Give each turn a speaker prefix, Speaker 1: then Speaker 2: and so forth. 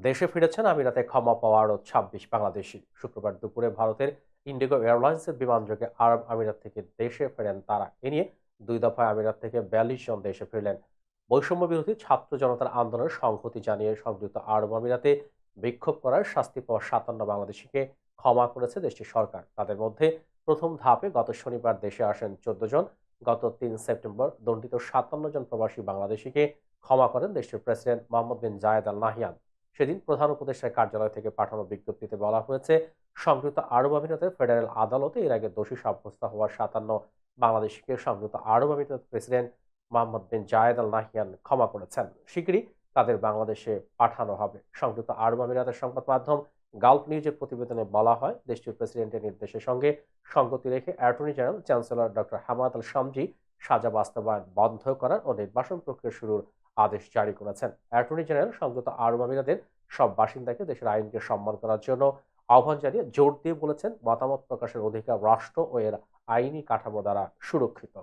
Speaker 1: দেশে ফিরেছেন আমিরাতে ক্ষমা পাওয়া আরও ২৬ বাংলাদেশি। শুক্রবার দুপুরে ভারতের ইন্ডিগো এয়ারলাইন্সের বিমানযোগে আরব আমিরাত থেকে দেশে ফেরেন তারা। এ নিয়ে দুই দফায় আমিরাত থেকে ৪২ জন দেশে ফিরলেন। বৈষম্য বিরোধী ছাত্র জনতার আন্দোলনের সংহতি জানিয়ে সংযুক্ত আরব আমিরাতে বিক্ষোভ করার শাস্তি পাওয়া ৫৭ বাংলাদেশিকে ক্ষমা করেছে দেশটির সরকার। তাদের মধ্যে প্রথম ধাপে গত শনিবার দেশে আসেন ১৪ জন। গত ৩ সেপ্টেম্বর দণ্ডিত ৫৭ জন প্রবাসী বাংলাদেশিকে ক্ষমা করেন দেশটির প্রেসিডেন্ট মোহাম্মদ বিন জায়েদ আল নাহিয়ান। সেদিন প্রধান উপদেষ্টার কার্যালয় থেকে পাঠানো বিজ্ঞপ্তিতে বলা হয়েছে, সংযুক্ত আরব আমিরাতের ফেডারেল আদালতে এর আগে দোষী সাব্যস্ত হওয়া ৫৭ বাংলাদেশিকে সংযুক্ত আরব আমিরাতের প্রেসিডেন্ট মোহাম্মদ বিন জায়েদ আল নাহিয়ান ক্ষমা করেছেন। শিগগিরই তাদের বাংলাদেশে পাঠানো হবে। সংযুক্ত আরব আমিরাতের সংবাদ মাধ্যম গালফ নিউজের প্রতিবেদনে বলা হয়, দেশটির প্রেসিডেন্টের নির্দেশের সঙ্গে সঙ্গতি রেখে attorney general chancellor doctor Hamad Al Shamsi সাজা বাস্তবায়ন বন্ধ করার ও নির্বাসন প্রক্রিয়া শুরুর আদেশ জারি করেছেন। অ্যাটর্নি জেনারেল সংযুক্ত আরব আমিরাতের সব বাসিন্দাকে দেশের আইনকে সম্মান করার জন্য আহ্বান জানিয়ে জোর দিয়ে বলেছেন, মতামত প্রকাশের অধিকার রাষ্ট্র ও এর আইনি কাঠামো দ্বারা সুরক্ষিত।